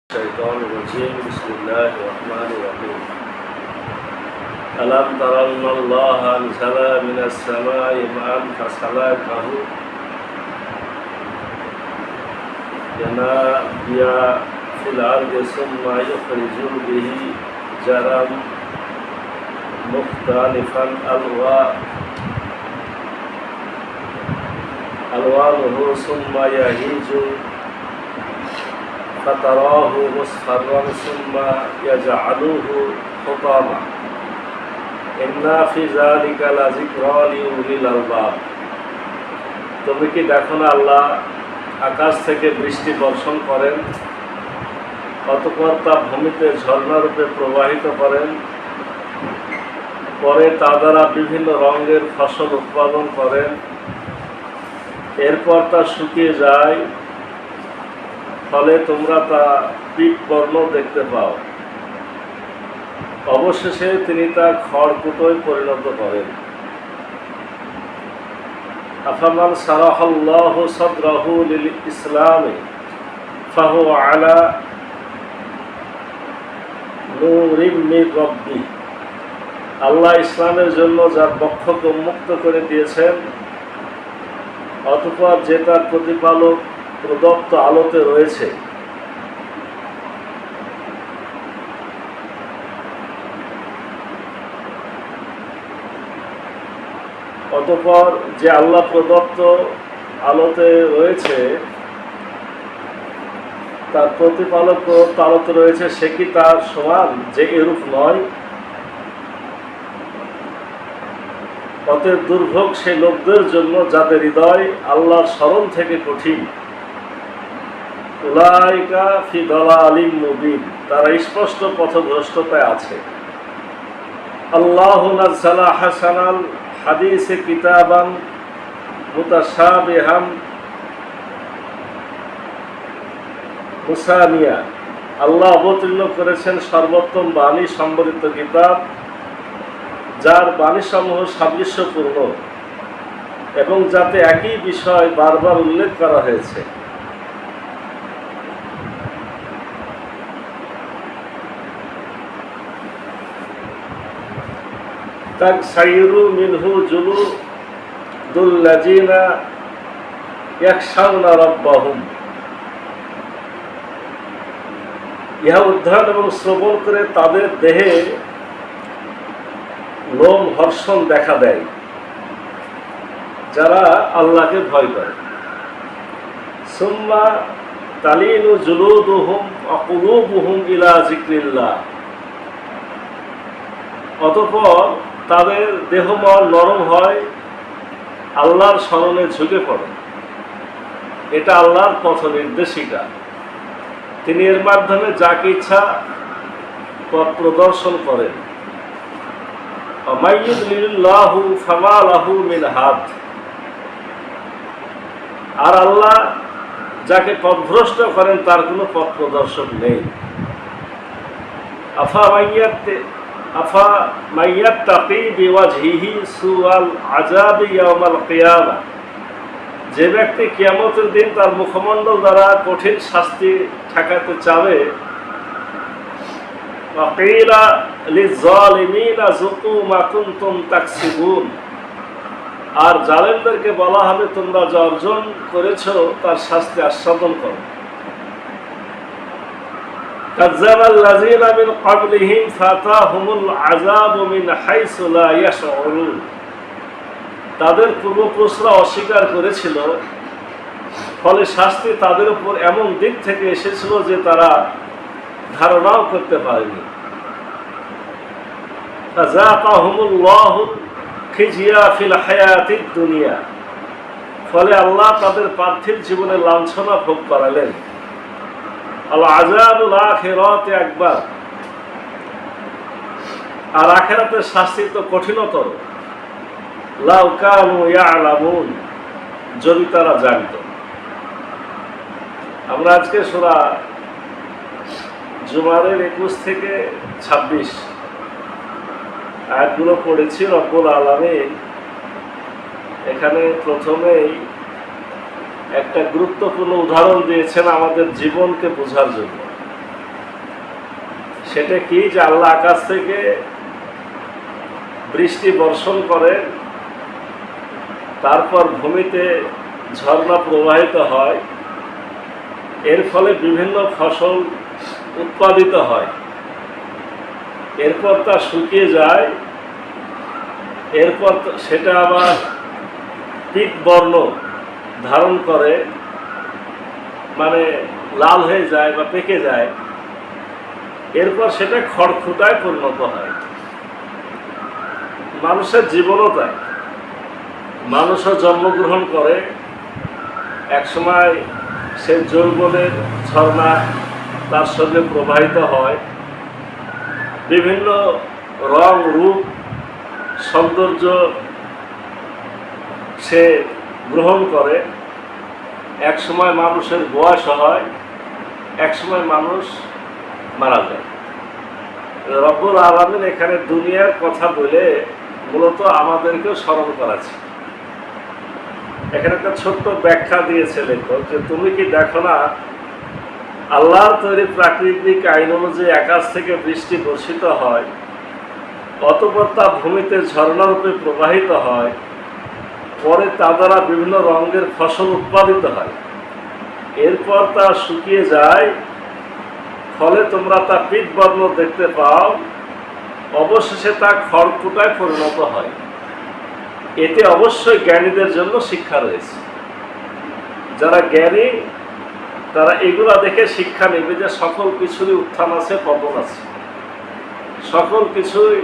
الشيطان الرجيم بسم الله الرحمن الرحيم ألم تر أن الله أنزل من السماء ماء فسلكه ينابيع في الأرض ثم يخرج به زرعا مختلفا ألوانه ثم يهيج فتراه مصفرا ثم يجعله حطاما إن في ذلك لذكرى لأولي الألباب। তুমি কি দেখো না আল্লাহ আকাশ থেকে বৃষ্টি বর্ষণ করেন, অতঃপর তা ভূমিতে ঝর্ণারূপে প্রবাহিত করেন, পরে তা দ্বারা বিভিন্ন রঙের ফসল উৎপাদন করেন, এরপর তা শুকিয়ে যায়, ফলে তোমরা তা পিটবর্ণ দেখতে পাও। অবশেষে তিনি তা খড়কুটোয় পরিণত করেন। আফামান সারাহাল্লাহু সাদরাহু লিল ইসলামি ফাহুয়া আলা নূরিম মির রাব্বি। আল্লাহ ইসলামের জন্য যার বক্ষকে উন্মুক্ত করে দিয়েছেন, অতঃপর যে তার প্রতিপালক প্রদত্ত আলোতে রয়েছে। অতঃপর যে আল্লাহ প্রদত্ত আলোতে রয়েছে, তার প্রতিপালক প্রদত্ত আলোতে রয়েছে, সে কি তার সমান যে এরূপ নয়? অতএব দুর্ভোগ সেই লোকদের জন্য যাদের হৃদয় আল্লাহর স্মরণ থেকে কঠিন। উলাইকা ফি দালালিম মুবিন, তারা স্পষ্ট পথভ্রষ্টতায় আছে। আল্লাহু নাযালা হাসানাল হাদিসে কিতাবান মুতাশাবিহান মুসানিয়া। আল্লাহ অবতীর্ণ করেছেন সর্বোত্তম বাণী সম্বলিত কিতাব, যার বাণীসমূহ সাদৃশ্যপূর্ণ এবং যাতে একই বিষয় বারবার উল্লেখ করা হয়েছে। তাকসাইরু মিনহু জুলুদুল্লাযিনা ইয়াখশাউনা রাব্বাহুম। ইহা উদ্ধার এবং শ্রবণ করে তাদের দেহে লোম হর্ষণ দেখা দেয়, যারা আল্লাহকে ভয় করে। সুম্মা তালিনু জুলুদুহুম ওয়া কুলুবুহুম ইলা যিকরিল্লাহ। অতঃপর তাদের দেহমন নরম হয়, আল্লাহর স্মরণে ঝুঁকে পড়ে। এটা আল্লাহর পথ নির্দেশিকা, তিনি এর মাধ্যমে যাকে ইচ্ছা পথ প্রদর্শন করেন। মাইয়ুদলিল্লাহু ফামা লাহু মিন হাদ। আর আল্লাহ যাকে পথভ্রষ্ট করেন তার কোনো পথ প্রদর্শক নেই। আফা মাইয়াত্তাকি বিওয়াজহিহি সুআল আযাবি ইয়াউমাল কিয়ামাহ। যে ব্যক্তি কিয়ামতের দিন তার মুখমণ্ডল দ্বারা কঠিন শাস্তি ঠেকাতে চাবে, ওয়াকিলা লিয-যালিমিনা যুকু মা কুনতুম তাকসিবুন। আর জালেমদেরকে বলা হবে, তোমরা যা অর্জন করেছো তার শাস্তি আস্বাদন করো। কাযযাবাল্লাযীনা মিন ক্বাবলিহিম ফাতাহুমুল আযাবু মিন হাইসু লা ইয়াশউরুন। তাদের পূর্বপুরুষরা অস্বীকার করেছিল, ফলে শাস্তি তাদের উপর এমন দিক থেকে এসেছিল যে তারা ধারণাও করতে পারেনি। ফাযাকাহুমুল্লাহুল খিজিয়া ফিল হায়াতিদ দুনিয়া। ফলে আল্লাহ তাদের পার্থিব জীবনে লাঞ্ছনা ভোগ করালেন। আল আযাবুল আখিরাতি আকবার। আর আখিরাতের শাস্তি তো কঠিনতর। লাউ কানু ইয়ালামুন, যদি তারা জানত। আমরা আজকে সূরা জুমারের 21 থেকে 26 আয়াতগুলো পড়েছি। রব্বুল আলামিন এখানে প্রথমেই একটা গুরুত্বপূর্ণ উদাহরণ দিয়েছেন আমাদের জীবনকে বোঝার জন্য। সেটা কি, যে আল্লাহ আকাশ থেকে বৃষ্টি বর্ষণ করে, তারপর ভূমিতে ঝর্ণা প্রবাহিত হয়, এর ফলে বিভিন্ন ফসল উৎপাদিত হয়, এরপর তা শুকিয়ে যায়, এরপর সেটা আবার পীত বর্ণ ধারণ করে, মানে লাল হয়ে যায় বা পেকে যায়, এরপর সেটা খড়খুটায় পরিণত হয়। মানুষের জীবনও তাই। মানুষও জন্মগ্রহণ করে, একসময় সে যৌবনের ঝর্ণা তার শরীরে প্রবাহিত হয়, বিভিন্ন রং রূপ সৌন্দর্য সে গ্রহণ করে। এক সময় মানুষের বয়স হয়, এক সময় মানুষ মারা যায়। রব্বুল আলামিন এখানে দুনিয়ার কথা বলে মূলত আমাদেরকেও স্মরণ করাচ্ছে। এখানে একটা ছোট্ট ব্যাখ্যা দিয়েছে লেখক, যে তুমি কি দেখো না আল্লাহর তৈরি প্রাকৃতিক আইন অনুযায়ী আকাশ থেকে বৃষ্টি বর্ষিত হয়, অতঃপর তা ভূমিতে ঝর্ণারূপে প্রবাহিত হয়, পরে তা দ্বারা বিভিন্ন রঙের ফসল উৎপাদিত হয়, এরপর তা শুকিয়ে যায়, ফলে তোমরা তা পীতবর্ণ দেখতে পাও, অবশেষে তা খড়কুটায় পরিণত হয়। এতে অবশ্যই জ্ঞানীদের জন্য শিক্ষা রয়েছে। যারা জ্ঞানী তারা এগুলা দেখে শিক্ষা নেবে যে সকল কিছুরই উত্থান আছে, পতন আছে, সকল কিছুই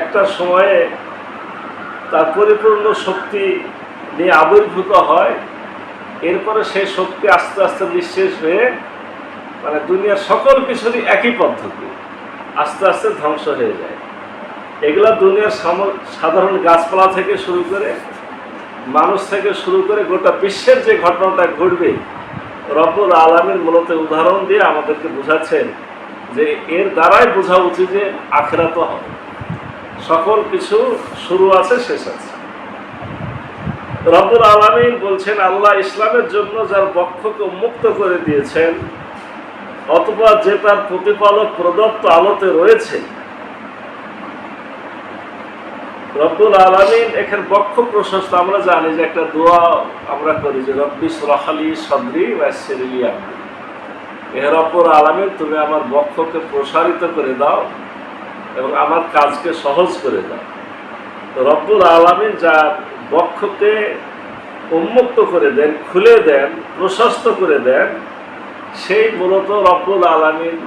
একটা সময়ে তার পরিপূর্ণ শক্তি নিয়ে আবির্ভূত হয়, এরপরে সেই শক্তি আস্তে আস্তে নিঃশেষ হয়ে, মানে দুনিয়ার সকল কিছুরই একই পদ্ধতি, আস্তে আস্তে ধ্বংস হয়ে যায়। এগুলা দুনিয়ার সাধারণ গাছপালা থেকে শুরু করে, মানুষ থেকে শুরু করে গোটা বিশ্বের যে ঘটনাটা ঘটবে, রব্বুল আলামিন মূলত উদাহরণ দিয়ে আমাদেরকে বোঝাচ্ছেন যে এর দ্বারাই বোঝা উচিত যে আখিরাত হবে, সকল কিছু শুরু আছে, শেষ আছে। রব্বুল আলামিন বলছেন, আল্লাহ ইসলামের জন্য যার বক্ষকে উন্মুক্ত করে দিয়েছেন, অথবা যে তার প্রতিপালক প্রদত্ত আলোতে রয়েছে। রব্বুল আলামিন এখানে বক্ষ প্রশস্ত, আমরা জানি যে একটা দোয়া আমরা করি যে রব্বি ইশরাহ লি সাদরি ওয়াইসির লি আমরি, হে রব্বুল আলামিন তুমি আমার বক্ষকে প্রসারিত করে দাও এবং আমার কাজকে সহজ করে দাও। তো রব্বুল আলামিন যা বক্ষকে উন্মুক্ত করে দেন, খুলে দেন, প্রশস্ত করে দেন, সেই মূলত রব্বুল আলামিন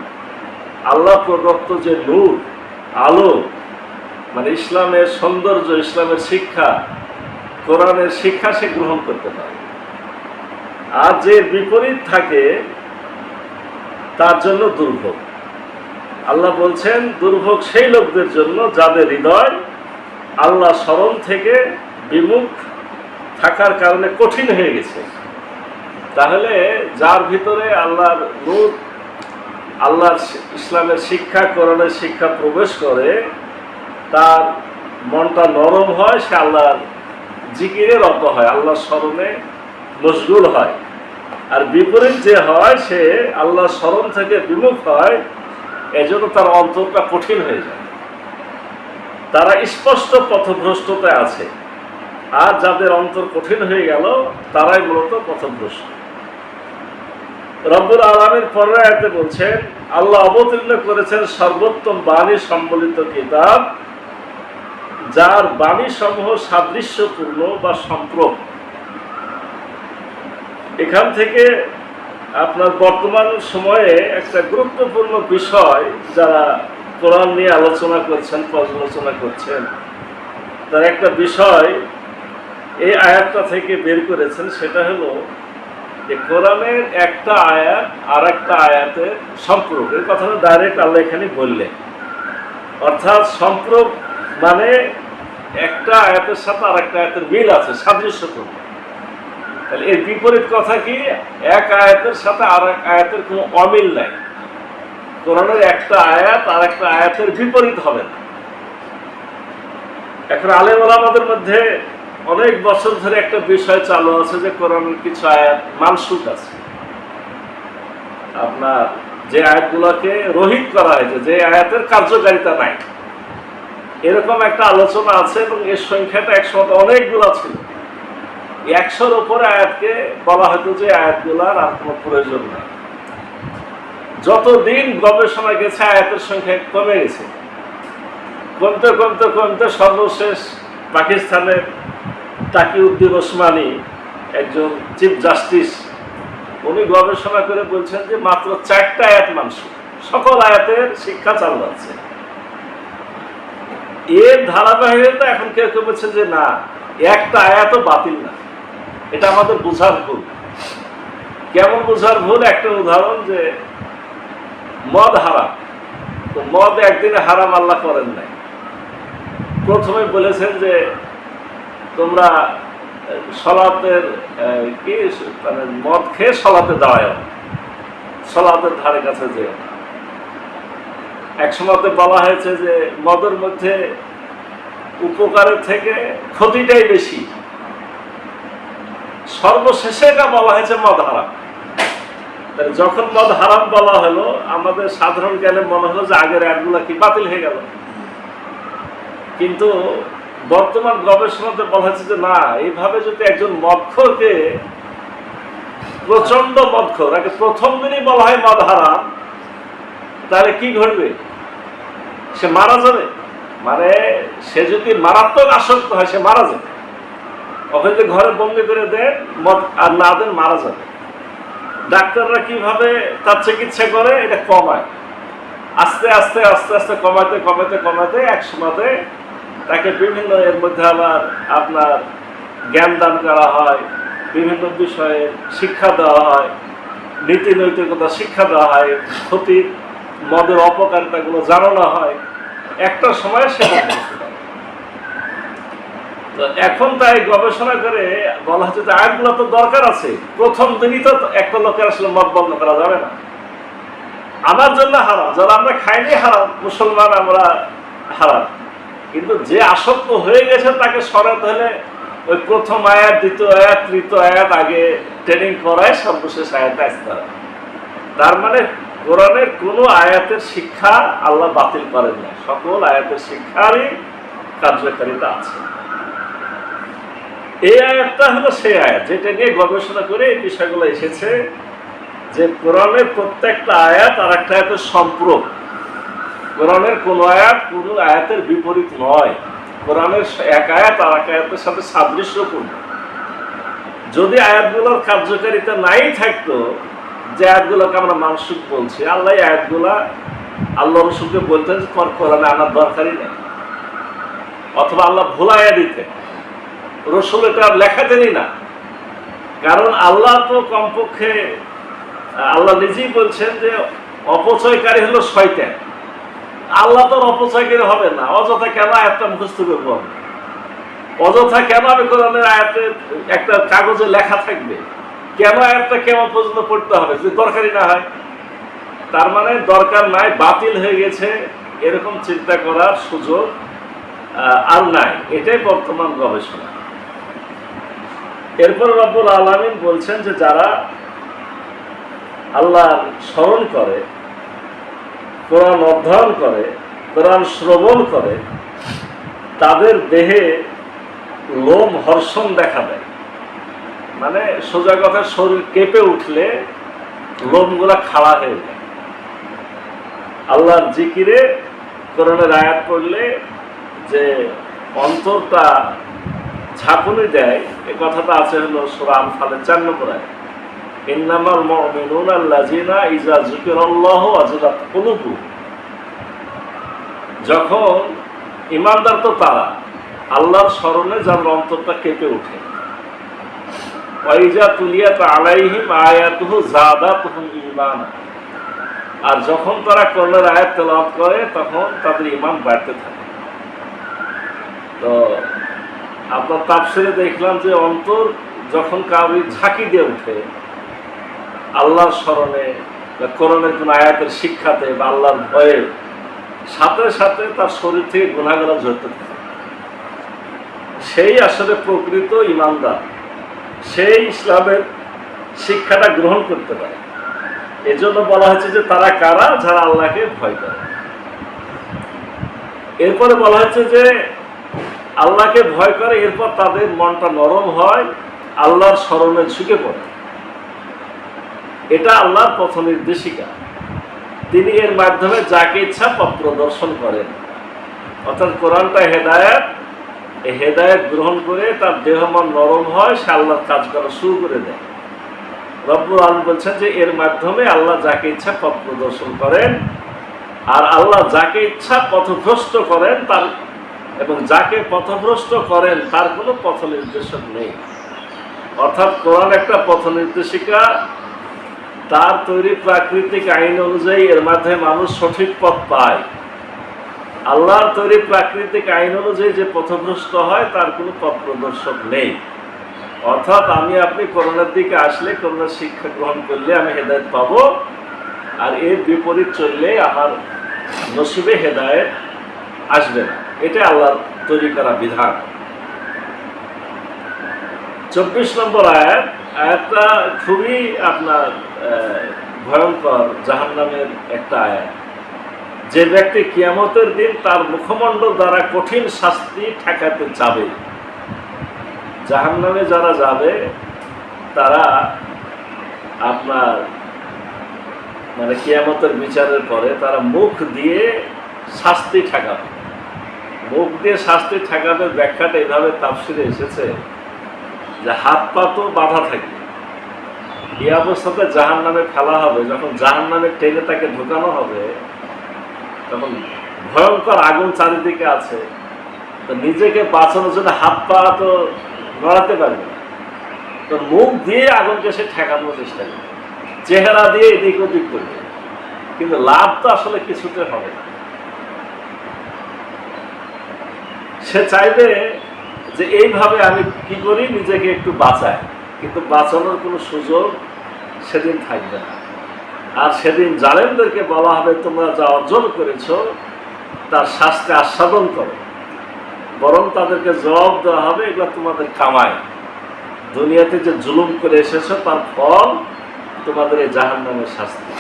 আল্লাহ প্রদত্ত যে নূর, আলো, মানে ইসলামের সৌন্দর্য, ইসলামের শিক্ষা, কোরআনের শিক্ষা সে গ্রহণ করতে পারে। আর যে বিপরীত থাকে তার জন্য দুর্ভোগ। আল্লাহ বলছেন, দুর্ভোগ সেই লোকদের জন্য যাদের হৃদয় আল্লাহ স্মরণ থেকে বিমুখ থাকার কারণে কঠিন হয়ে গেছে। তাহলে যার ভিতরে আল্লাহর নূর, আল্লাহর ইসলামের শিক্ষা, কোরআনের শিক্ষা প্রবেশ করে, তার মনটা নরম হয়, সে আল্লাহর জিকিরে রত হয়, আল্লাহর স্মরণে মশগুল হয়। আর বিপরীত যে হয়, সে আল্লাহর স্মরণ থেকে বিমুখ হয়, এজন্য তার অন্তরটা কঠিন হয়ে যায়, তারা স্পষ্ট পথভ্রষ্টতায় আছে। আর যাদের অন্তর কঠিন হয়ে গেল, তারাই মূলত পথভ্রষ্ট। রব্বুল আলামিন পরের আয়াতে বলছেন, আল্লাহ অবতীর্ণ করেছেন সর্বোত্তম বাণী সম্বলিত কিতাব, যার বাণী সমূহ সাদৃশ্যপূর্ণ বা সম্পূরক। এখান থেকে আপনার বর্তমান সময়ে একটা গুরুত্বপূর্ণ বিষয়, যারা কোরআন নিয়ে আলোচনা করছেন, পর্যালোচনা করছেন, তার একটা বিষয় এই আয়াতটা থেকে বের করেছেন। সেটা হলো যে কোরআনের একটা আয়াত আর একটা আয়াতের সম্পর্ক। এই কথাটা ডাইরেক্ট আল্লাহ এখানে বললেন, অর্থাৎ সম্পর্ক মানে একটা আয়াতের সাথে আর একটা আয়াতের মিল আছে, সাদৃশ্যপূর্ণ। তাহলে এর বিপরীত কথা কি, এক আয়াতের সাথে আর এক আয়াতের কোনো অমিল নাই। কোরআনের একটা আয়াত আর একটা আয়াতের বিপরীত হবে না। এখন আলেম ওলামাদের মধ্যে অনেক বছর ধরে একটা বিষয় চালু আছে যে কোরআনের কিছু আয়াত মানসুখ আছে, আপনার যে আয়াতগুলোকে রহিত করা হয়েছে, যে আয়াতের কার্যকারিতা নাই, এরকম একটা আলোচনা আছে। এবং এর সংখ্যাটা 100 অনেকগুলো ছিল। 100-র উপরে আয়াতকে বলা হতো যে আয়াতগুলার আর কোনো প্রয়োজন নাই। যতদিন গবেষণা গেছে আয়াতের সংখ্যা কমে গেছে, কমতে কমতে কমতে সর্বশেষ পাকিস্তানের তাকিউদ্দিন ওসমানী, একজন চিফ জাস্টিস, উনি গবেষণা করে বলছেন যে মাত্র 4টা আয়াত মানসুখ, সকল আয়াতের শিক্ষা চালু আছে। এর ধারাবাহিকতা এখন কেউ কেউ বলছেন যে না, একটা আয়াতও বাতিল না। এটা আমাদের বোঝার ভুল। কেমন বোঝার ভুল? একটা উদাহরণ, যে মদ হারাম, তো মদ একদিনে হারাম আল্লাহ করেন নাই। প্রথমে বলেছেন যে তোমরা সলাতের কি মানে মদ খেয়ে সলাতে দাঁড়ায়, সলাতের ধারে কাছে যেও। এক সময়তে বলা হয়েছে যে মদের মধ্যে উপকারের থেকে ক্ষতিটাই বেশি। সর্বশেষে এটা বলা হয়েছে মদ হারাম। যখন মদ হারাম বলা হলো, আমাদের সাধারণ জ্ঞানে মনে হলো যে আগের আয়াতগুলো কি বাতিল হয়ে গেল। কিন্তু বর্তমান গবেষণাতে বলা হচ্ছে যে না, এইভাবে যদি একজন মদখোরকে, প্রচন্ড মদখোর, আগে প্রথম দিনই বলা হয় মদ হারাম, তাহলে কি ঘটবে? সে মারা যাবে। মানে সে যদি মারাত্মক আসক্ত হয়, সে মারা যাবে। ওখানে যদি ঘরে বন্দি করে দেন, মদ আর না দেন, মারা যাবে। ডাক্তাররা কিভাবে তার চিকিৎসা করে? এটা কমায়, আস্তে আস্তে আস্তে আস্তে কমাতে কমাতে কমাতে এক সময়তে তাকে বিভিন্ন, এর মধ্যে আবার আপনার জ্ঞান দান করা হয়, বিভিন্ন বিষয়ে শিক্ষা দেওয়া হয়, নীতি নৈতিকতা শিক্ষা দেওয়া হয়, ক্ষতির মদের অপকারিতাগুলো জানানো হয়। একটা সময় সে তো এখন তাই গবেষণা করে বলা হচ্ছে যে আয়াতগুলো তো দরকার আছে। প্রথম দিনই তো একটা লোকের আসলে মদ বন্ধ করা যাবে না। আমার জন্য হারাম, যারা আমরা খাইনি হারাম, মুসলমান আমরা হারাম। কিন্তু যে আসক্ত হয়ে গেছে তাকে সরাতে হলে ওই প্রথম আয়াত, দ্বিতীয় আয়াত, তৃতীয় আয়াত আগে ট্রেনিং করায় সর্বশেষ আয়াতে আসতে হবে। তার মানে কোরআনের কোনো আয়াতের শিক্ষা আল্লাহ বাতিল করেন না, সকল আয়াতের শিক্ষারই কার্যকারিতা আছে। এই আয়াতটা হলো সেই আয়াত যেটা নিয়ে গবেষণা করে এই বিষয়গুলো এসেছে, যে কোরআনের প্রত্যেকটা আয়াত আর একটা আয়াতের সম্পূরক। কোরআনের কোন আয়াত কোন আয়াতের বিপরীত নয়। কোরআনের এক আয়াত আর এক আয়াতের সাথে সাদৃশ্যপূর্ণ। যদি আয়াতগুলোর কার্যকারিতা নাই থাকতো, যে আয়াতগুলোকে আমরা মানসুখ বলছি, আল্লাহ আয়াতগুলা আল্লাহ রসুলকে বলতেন যে কোরআনে আনার দরকারই নেই, অথবা আল্লাহ ভুলাইয়া দিতেন, রসুল এটা লেখাতেনই না। কারণ আল্লাহ তো কমপক্ষে, আল্লাহ নিজেই বলছেন যে অপচয়কারী হলো শয়তান। আল্লাহ তো অপচয়কারী হবে না। অযথা কেন আয়াতটা মুখস্থ করবো? অযথা কেন আমি কোরআনের আয়াতে একটা কাগজে লেখা থাকবে? কেন আয়াতটা কেমন পর্যন্ত পড়তে হবে যদি দরকারই না হয়? তার মানে দরকার নাই, বাতিল হয়ে গেছে, এরকম চিন্তা করার সুযোগ আর নাই। এটাই বর্তমান গবেষণা। এরপর রব্বুল আলামিন বলছেন যে যারা আল্লাহর স্মরণ করে, কোরআন অধ্যয়ন করে, কোরআন শ্রবণ করে, তাদের দেহে লোম হর্ষণ দেখা দেয়। মানে সোজা কথা, শরীর কেঁপে উঠলে লোমগুলা খাড়া হয়ে যায়। আল্লাহর জিকিরে, কোরআনের আয়াত পড়লে যে অন্তরটা ঝাঁকুনি দেয়, এ কথাটা আছে হলো সূরা আনফালের 4 নম্বর আয়াত, ইন্নামাল মুমিনুনা আল্লাযিনা ইযা যুকিরাল্লাহু ওয়াজিলাত কুলুবুহুম। যখন ঈমানদার তো তারা, আল্লাহর স্মরণে যার অন্তরটা কেঁপে ওঠে। ওয়াইজা তুলিয়াত আলাইহিম আয়াতুহু যাদাতুহুম ঈমানা। আর যখন তারা কোরআনের আয়াত তেলাওয়াত করে তখন তাদের ঈমান বাড়তে থাকে। তো আপনার তাফসীরে দেখলাম যে অন্তর যখন কাউরি ঝাঁকি দিয়ে ওঠে আল্লাহর স্মরণে বা কোরআনের কোন আয়াতের শিক্ষাতে বা আল্লাহর ভয়ে, সাথে সাথে তার শরীর থেকে গুনাহগুলো ঝরতে থাকে। সেই আসলে প্রকৃত ঈমানদার, সেই ইসলামের শিক্ষাটা গ্রহণ করতে পারে। এজন্য বলা হচ্ছে যে তারা কারা, যারা আল্লাহকে ভয় করে। এরপরে বলা হচ্ছে যে আল্লাহকে ভয় করে, এরপর তাদের মনটা নরম হয়, আল্লাহর স্মরণে ঝুঁকে পড়ে। এটা আল্লাহর পথ নির্দেশিকা। তিনি এর মাধ্যমে যাকে ইচ্ছা পথ প্রদর্শন করেন। অর্থাৎ কোরআনটা হেদায়েত, এই হেদায়েত গ্রহণ করে তার দেহ মন নরম হয়, সে আল্লাহর কাজ করা শুরু করে দেয়। রব্বুল আলামিন বলছেন যে এর মাধ্যমে আল্লাহ যাকে ইচ্ছা পথ প্রদর্শন করেন, আর আল্লাহ যাকে ইচ্ছা পথভ্রষ্ট করেন, তার এবং যাকে পথভ্রষ্ট করেন তার কোনো পথ নির্দেশক নেই। অর্থাৎ কোরআন একটা পথ নির্দেশিকা, তার তৈরি প্রাকৃতিক আইন অনুযায়ী এর মাধ্যমে মানুষ সঠিক পথ পায়। আল্লাহর তৈরি প্রাকৃতিক আইন অনুযায়ী যে পথভ্রষ্ট হয় তার কোনো পথ প্রদর্শক নেই। অর্থাৎ আমি আপনি কোরআনের দিকে আসলে, কোরআনের শিক্ষা গ্রহণ করলে আমি হেদায়েত পাবো, আর এর বিপরীত চললে আমার নসিবে হেদায়েত আসবে না। এটা আল্লাহর তৈরি করা বিধান। 24 নম্বর আয়াতটা খুবই আপনার ভয়ঙ্কর জাহান্নামের একটা আয়াত। যে ব্যক্তি কিয়ামতের দিন তার মুখমণ্ডল দ্বারা কঠিন শাস্তি ঠেকাতে যাবে। জাহান্নামে যারা যাবে তারা আপনার মানে কিয়ামতের বিচারের পরে তারা মুখ দিয়ে শাস্তি ঠেকাবে। মুখ দিয়ে শাস্তি ঠেকাবে ব্যাখ্যাটা এভাবে তাফসিরে এসেছে যে হাত পা তো বাধা থাকবে, এই অবস্থাতে জাহান্নামে ফেলা হবে। যখন জাহান্নামে টেনে তাকে ঢোকানো হবে তখন ভয়ঙ্কর আগুন চারিদিকে আছে, তো নিজেকে বাঁচানোর জন্য হাত পা তো নড়াতে পারবে না, তো মুখ দিয়ে আগুনকে সে ঠেকানোর চেষ্টা করবে, চেহারা দিয়ে এদিক ওদিক করবে, কিন্তু লাভ তো আসলে কিছুতে হবে না। সে চাইবে যে এইভাবে আমি কি করি, নিজেকে একটু বাঁচাই, কিন্তু বাঁচানোর কোনো সুযোগ সেদিন থাকবে না। আর সেদিন জালেমদেরকে বলা হবে তোমরা যা অর্জন করেছ তার শাস্তি আস্বাদন করো, বরং তাদেরকে জবাব দেওয়া হবে এগুলো তোমাদের কামায়, দুনিয়াতে যে জুলুম করে এসেছ তার ফল তোমাদের এই জাহান্নামের শাস্তি।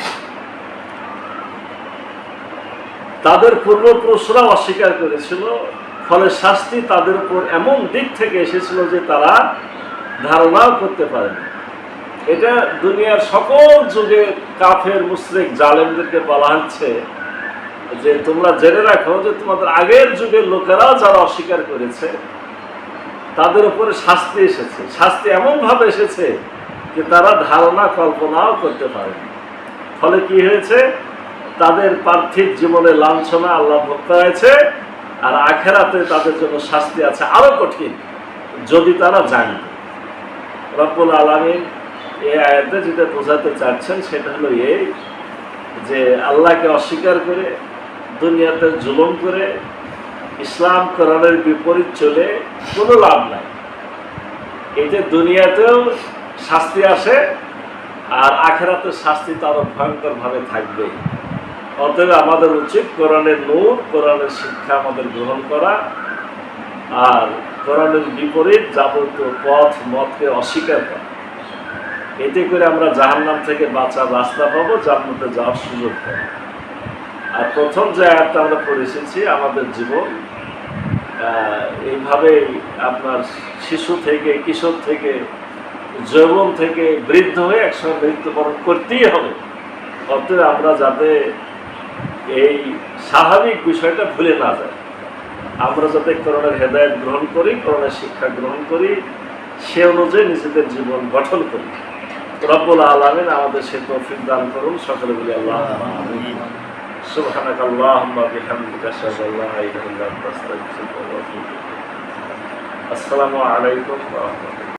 তাদের পূর্বপুরুষরা অস্বীকার করেছিল, ফলে শাস্তি তাদের উপর এমন দিক থেকে এসেছিল যে তারা ধারণাও করতে পারেনি। এটা দুনিয়ার সকল যুগে কাফের মুশরিক জালেমদেরকে বলা হচ্ছে যে তোমরা জেনে রাখো যে তোমাদের আগের যুগের লোকেরাও যারা অস্বীকার করেছে তাদের উপরে শাস্তি এসেছে। শাস্তি এমনভাবে এসেছে যে তারা ধারণা কল্পনাও করতে পারেনি। ফলে কি হয়েছে, তাদের পার্থিব জীবনে লাঞ্ছনা আল্লাহ ভোগ করাইছে, আর আখেরাতে তাদের জন্য শাস্তি আছে আরো কঠিন, যদি তারা জানে। রব্বুল আলামিন এই আয়াতে যেটা বোঝাতে চাচ্ছেন সেটা হলো এই যে আল্লাহকে অস্বীকার করে দুনিয়াতে জুলুম করে ইসলাম কোরআনের বিপরীত চলে কোনো লাভ নাই। এতে দুনিয়াতেও শাস্তি আসে আর আখেরাতের শাস্তি তো আরো ভয়ঙ্কর ভাবে থাকবে। অতএব আমাদের উচিত কোরআনের নূর, কোরআনের শিক্ষা আমাদের গ্রহণ করা, আর কোরআনের বিপরীত যাবতীয় পথ মতকে অস্বীকার করা। এতে করে আমরা জাহান্নাম থেকে বাঁচার রাস্তা পাবো, জান্নাতে যাওয়ার সুযোগ পাবো। আর প্রথম যে আয়াতটা আমরা পড়ে এসেছি, আমাদের জীবন এইভাবে আপনার শিশু থেকে, কিশোর থেকে, যৌবন থেকে বৃদ্ধ হয়ে একসময় মৃত্যুবরণ করতেই হবে। অতএব আমরা যাতে এই স্বাভাবিক বিষয়টা ভুলে না যায়, আমরা যাতে কোরআনের হেদায়েত গ্রহণ করি, কোরআনের শিক্ষা গ্রহণ করি, সে অনুযায়ী নিজেদের জীবন গঠন করি। রব্বুল আলামিন আমাদের সে তৌফিক দান করুন। সকলে বলি আল্লাহুম্মা আমিন। সুবহানাকাল্লাহুম্মা বিহামদিকা আশহাদু আল্লা ইলাহা ইল্লা আনতা আস্তাগফিরুকা ওয়া আতুবু ইলাইক। আসসালামু আলাইকুম ওয়া রাহমাতুল্লাহ।